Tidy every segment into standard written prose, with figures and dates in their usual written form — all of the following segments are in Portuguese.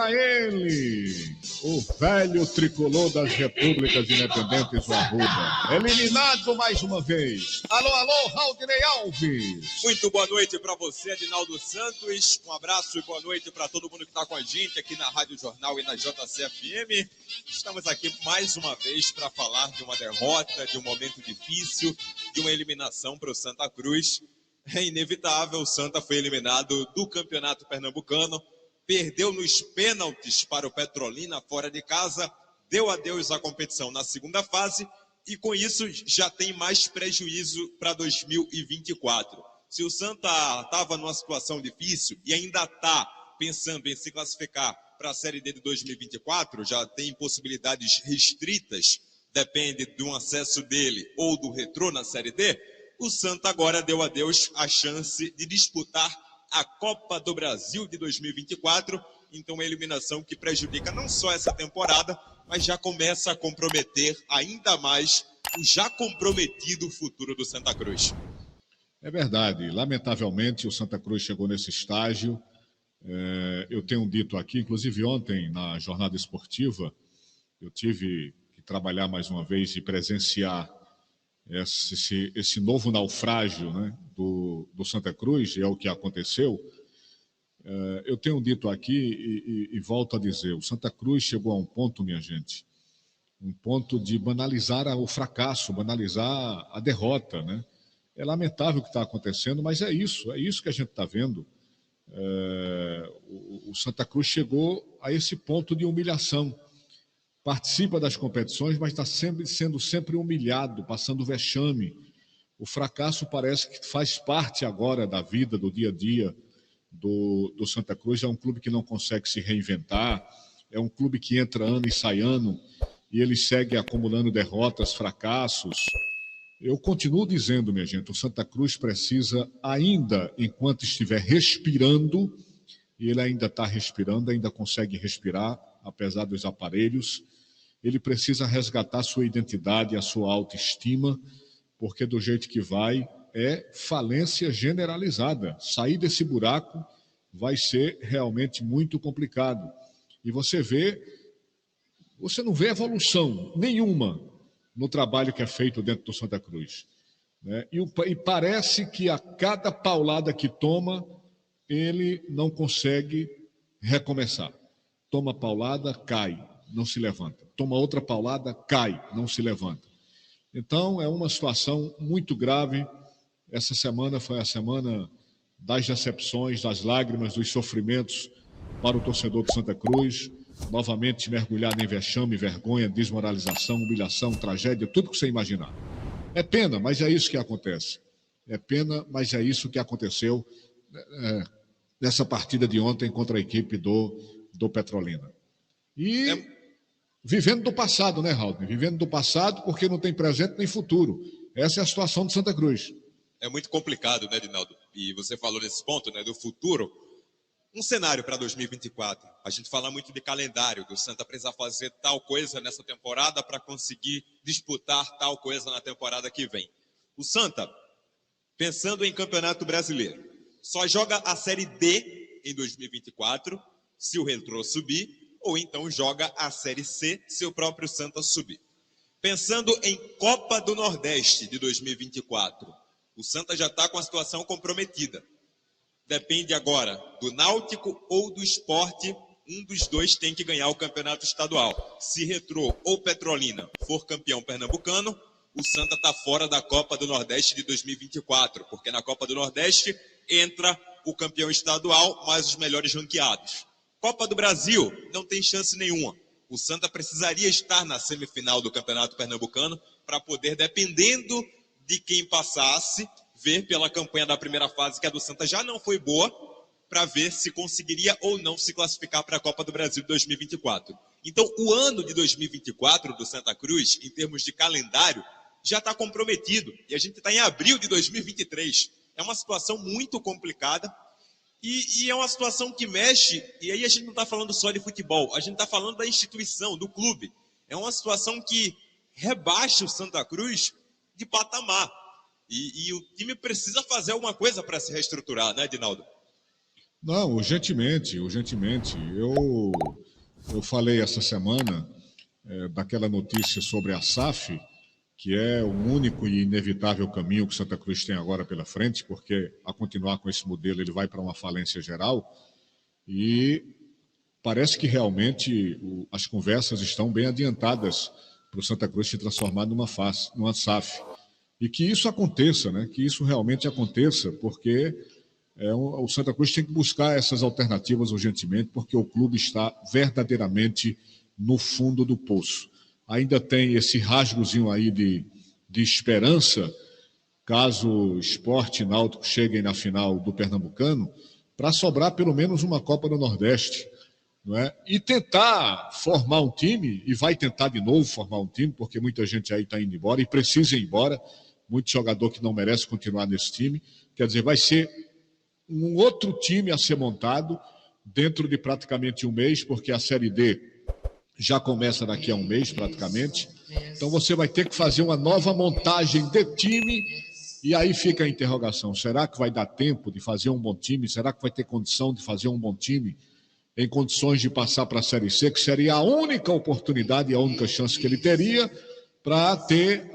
para ele, o velho tricolor das repúblicas independentes do Arruda, eliminado mais uma vez. Alô, alô, Raudinei Alves. Muito boa noite para você, Adinaldo Santos. Um abraço e boa noite para todo mundo que está com a gente aqui na Rádio Jornal e na JCFM. Estamos aqui mais uma vez para falar de uma derrota, de um momento difícil, de uma eliminação para o Santa Cruz. É inevitável, o Santa foi eliminado do Campeonato Pernambucano, perdeu nos pênaltis para o Petrolina fora de casa, deu adeus à competição na segunda fase e com isso já tem mais prejuízo para 2024. Se o Santa estava numa situação difícil e ainda está pensando em se classificar para a Série D de 2024, já tem possibilidades restritas, depende do acesso dele ou do Retrô na Série D, o Santa agora deu adeus à chance de disputar a Copa do Brasil de 2024. Então, uma eliminação que prejudica não só essa temporada, mas já começa a comprometer ainda mais o já comprometido futuro do Santa Cruz. É verdade. Lamentavelmente, o Santa Cruz chegou nesse estágio. Eu tenho dito aqui, inclusive ontem, na jornada esportiva, eu tive que trabalhar mais uma vez e presenciar esse novo naufrágio, né, do Santa Cruz, é o que aconteceu. Eu tenho dito aqui e volto a dizer, o Santa Cruz chegou a um ponto, minha gente, um ponto de banalizar o fracasso, banalizar a derrota, né? É lamentável o que está acontecendo, mas é isso que a gente está vendo. O Santa Cruz chegou a esse ponto de humilhação. Participa das competições, mas está sendo sempre humilhado, passando vexame. O fracasso parece que faz parte agora da vida, do dia a dia do Santa Cruz. É um clube que não consegue se reinventar, é um clube que entra ano e sai ano, e ele segue acumulando derrotas, fracassos. Eu continuo dizendo, minha gente, o Santa Cruz precisa ainda, enquanto estiver respirando, e ele ainda está respirando, ainda consegue respirar, apesar dos aparelhos, ele precisa resgatar sua identidade, a sua autoestima, porque do jeito que vai, é falência generalizada. Sair desse buraco vai ser realmente muito complicado. E você não vê evolução nenhuma no trabalho que é feito dentro do Santa Cruz, né? E parece que a cada paulada que toma, ele não consegue recomeçar. Toma paulada, cai, não se levanta. Toma outra paulada, cai, não se levanta. Então, é uma situação muito grave. Essa semana foi a semana das decepções, das lágrimas, dos sofrimentos para o torcedor de Santa Cruz. Novamente mergulhado em vexame, vergonha, desmoralização, humilhação, tragédia, tudo que você imaginar. É pena, mas é isso que acontece. É pena, mas é isso que aconteceu nessa partida de ontem contra a equipe do Petrolina. E vivendo do passado, né, Raul? Vivendo do passado porque não tem presente nem futuro. Essa é a situação de Santa Cruz. É muito complicado, né, Dinaldo? E você falou nesse ponto, né, do futuro. Um cenário para 2024. A gente fala muito de calendário, do Santa precisa fazer tal coisa nessa temporada para conseguir disputar tal coisa na temporada que vem. O Santa, pensando em Campeonato Brasileiro, só joga a Série D em 2024, se o Retrô subir, ou então joga a Série C, se o próprio Santa subir. Pensando em Copa do Nordeste de 2024, o Santa já está com a situação comprometida. Depende agora do Náutico ou do Sport, um dos dois tem que ganhar o campeonato estadual. Se Retrô ou Petrolina for campeão pernambucano, o Santa está fora da Copa do Nordeste de 2024, porque na Copa do Nordeste entra o campeão estadual mais os melhores ranqueados. Copa do Brasil não tem chance nenhuma. O Santa precisaria estar na semifinal do campeonato pernambucano para poder, dependendo de quem passasse, ver pela campanha da primeira fase, que a do Santa já não foi boa, para ver se conseguiria ou não se classificar para a Copa do Brasil de 2024. Então, o ano de 2024 do Santa Cruz, em termos de calendário, já está comprometido. E a gente está em abril de 2023. É uma situação muito complicada e é uma situação que mexe, e aí a gente não está falando só de futebol, a gente está falando da instituição, do clube. É uma situação que rebaixa o Santa Cruz de patamar. E o time precisa fazer alguma coisa para se reestruturar, né, Edinaldo? Não, urgentemente, urgentemente. Eu falei essa semana daquela notícia sobre a SAF, que é o único e inevitável caminho que Santa Cruz tem agora pela frente, porque a continuar com esse modelo ele vai para uma falência geral, e parece que realmente as conversas estão bem adiantadas para o Santa Cruz se transformar numa SAF. E que isso aconteça, né? Que isso realmente aconteça, porque o Santa Cruz tem que buscar essas alternativas urgentemente, porque o clube está verdadeiramente no fundo do poço. Ainda tem esse rasgozinho aí de esperança, caso Sport e Náutico cheguem na final do Pernambucano, para sobrar pelo menos uma Copa do Nordeste. Não é? E tentar formar um time, e vai tentar de novo formar um time, porque muita gente aí está indo embora e precisa ir embora, muito jogador que não merece continuar nesse time. Quer dizer, vai ser um outro time a ser montado dentro de praticamente um mês, porque a Série D já começa daqui a um mês praticamente. Então você vai ter que fazer uma nova montagem de time, e aí fica a interrogação: será que vai dar tempo de fazer um bom time? Será que vai ter condição de fazer um bom time em condições de passar para a Série C, que seria a única oportunidade e a única chance que ele teria para ter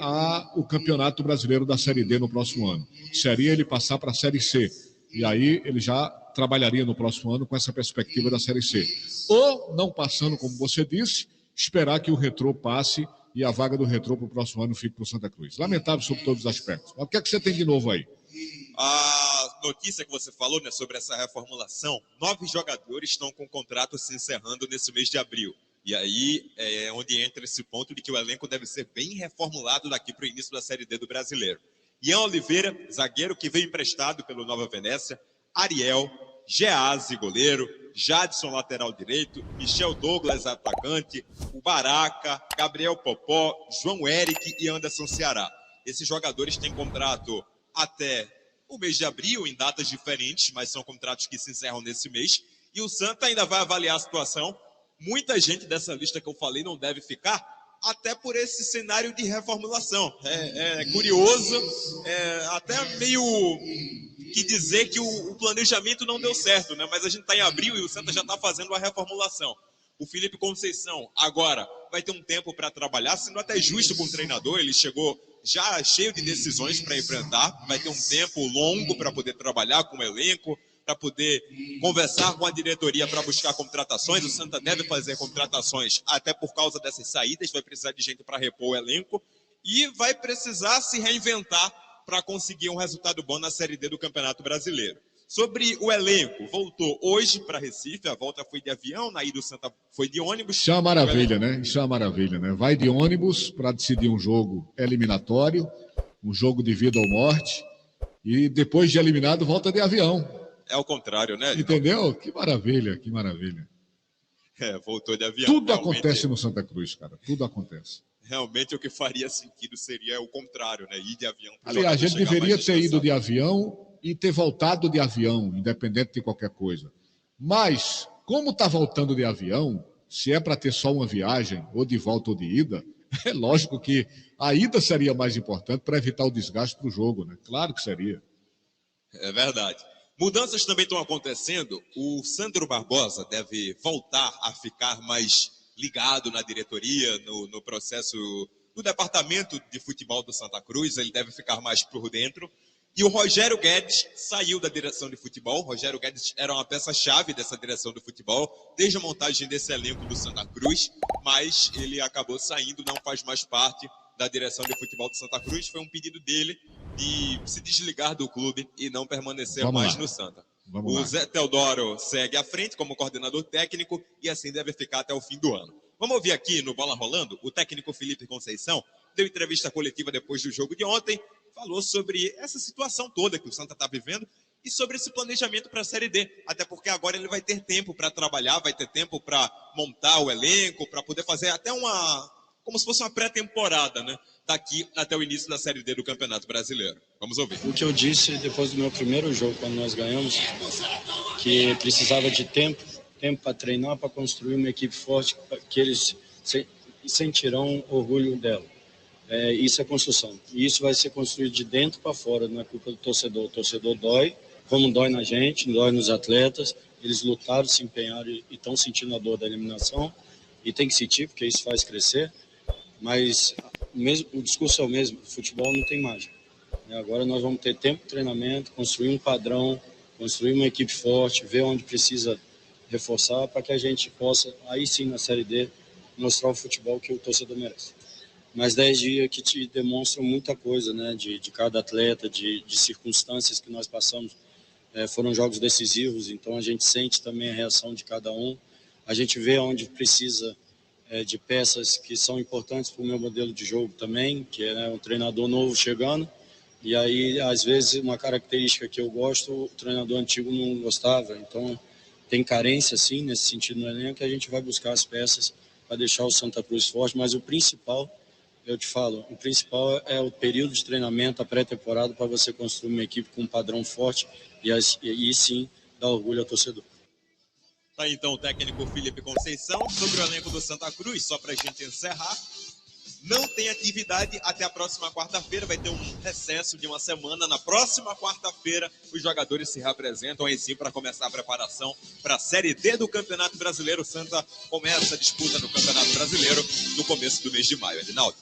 o Campeonato Brasileiro da Série D no próximo ano? Seria ele passar para a Série C. E aí ele já trabalharia no próximo ano com essa perspectiva da Série C. Ou, não passando, como você disse, esperar que o Retrô passe e a vaga do Retrô para o próximo ano fique para o Santa Cruz. Lamentável sobre todos os aspectos. Mas o que é que você tem de novo aí? A notícia que você falou, né, sobre essa reformulação, 9 jogadores estão com o contrato se encerrando nesse mês de abril. E aí é onde entra esse ponto de que o elenco deve ser bem reformulado daqui para o início da Série D do Brasileiro. Ian Oliveira, zagueiro que veio emprestado pelo Nova Venécia, Ariel, Geazi, goleiro, Jadson, lateral direito, Michel Douglas, atacante, o Baraca, Gabriel Popó, João Eric e Anderson Ceará. Esses jogadores têm contrato até o mês de abril, em datas diferentes, mas são contratos que se encerram nesse mês. E o Santa ainda vai avaliar a situação. Muita gente dessa lista que eu falei não deve ficar, até por esse cenário de reformulação. É curioso, até meio que dizer que o planejamento não deu certo, né? Mas a gente está em abril e o Santa já está fazendo a reformulação. O Felipe Conceição agora vai ter um tempo para trabalhar, sendo até justo com o treinador. Ele chegou já cheio de decisões para enfrentar, vai ter um tempo longo para poder trabalhar com o elenco, para poder conversar com a diretoria para buscar contratações. O Santa deve fazer contratações até por causa dessas saídas, vai precisar de gente para repor o elenco e vai precisar se reinventar para conseguir um resultado bom na Série D do Campeonato Brasileiro. Sobre o elenco, voltou hoje para Recife, a volta foi de avião, na ida o Santa foi de ônibus. Isso é uma maravilha, né? Isso é uma maravilha, né? Vai de ônibus para decidir um jogo eliminatório, um jogo de vida ou morte, e depois de eliminado volta de avião. É o contrário, né? Entendeu? Que maravilha, que maravilha. Voltou de avião. Tudo realmente acontece no Santa Cruz, cara. Tudo acontece. Realmente o que faria sentido seria o contrário, né? Ir de avião. Aliás, a gente deveria ter ido de avião e ter voltado de avião, independente de qualquer coisa. Mas, como está voltando de avião, se é para ter só uma viagem, ou de volta ou de ida, é lógico que a ida seria mais importante para evitar o desgaste para o jogo, né? Claro que seria. É verdade. Mudanças também estão acontecendo. O Sandro Barbosa deve voltar a ficar mais ligado na diretoria, no processo do departamento de futebol do Santa Cruz. Ele deve ficar mais por dentro. E o Rogério Guedes saiu da direção de futebol. O Rogério Guedes era uma peça-chave dessa direção do futebol, desde a montagem desse elenco do Santa Cruz, mas ele acabou saindo, não faz mais parte da direção de futebol do Santa Cruz. Foi um pedido dele de se desligar do clube e não permanecer mais no Santa. O Zé Teodoro segue à frente como coordenador técnico e assim deve ficar até o fim do ano. Vamos ouvir aqui no Bola Rolando, o técnico Felipe Conceição deu entrevista coletiva depois do jogo de ontem, falou sobre essa situação toda que o Santa está vivendo e sobre esse planejamento para a Série D, até porque agora ele vai ter tempo para trabalhar, vai ter tempo para montar o elenco, para poder fazer até como se fosse uma pré-temporada, né? Daqui até o início da Série D do Campeonato Brasileiro. Vamos ouvir. O que eu disse depois do meu primeiro jogo, quando nós ganhamos, que precisava de tempo para treinar, para construir uma equipe forte, que eles sentirão orgulho dela. Isso é construção. E isso vai ser construído de dentro para fora, não é culpa do torcedor. O torcedor dói, como dói na gente, dói nos atletas. Eles lutaram, se empenharam e estão sentindo a dor da eliminação. E tem que sentir, porque isso faz crescer. Mas o discurso é o mesmo, futebol não tem mágica. Agora nós vamos ter tempo de treinamento, construir um padrão, construir uma equipe forte, ver onde precisa reforçar para que a gente possa, aí sim na Série D, mostrar o futebol que o torcedor merece. Mas 10 dias que te demonstram muita coisa, né, de cada atleta, de circunstâncias que nós passamos. Foram jogos decisivos, então a gente sente também a reação de cada um. A gente vê onde precisa de peças que são importantes para o meu modelo de jogo também, que é um treinador novo chegando. E aí, às vezes, uma característica que eu gosto, o treinador antigo não gostava. Então, tem carência, sim, nesse sentido no elenco, que a gente vai buscar as peças para deixar o Santa Cruz forte. Mas o principal, eu te falo, o principal é o período de treinamento, a pré-temporada, para você construir uma equipe com um padrão forte e sim, dar orgulho ao torcedor. Tá, então, o técnico Felipe Conceição. Sobre o elenco do Santa Cruz, só para a gente encerrar, não tem atividade até a próxima quarta-feira, vai ter um recesso de uma semana. Na próxima quarta-feira, os jogadores se reapresentam aí sim para começar a preparação para a Série D do Campeonato Brasileiro. O Santa começa a disputa do Campeonato Brasileiro no começo do mês de maio. Edinaldo.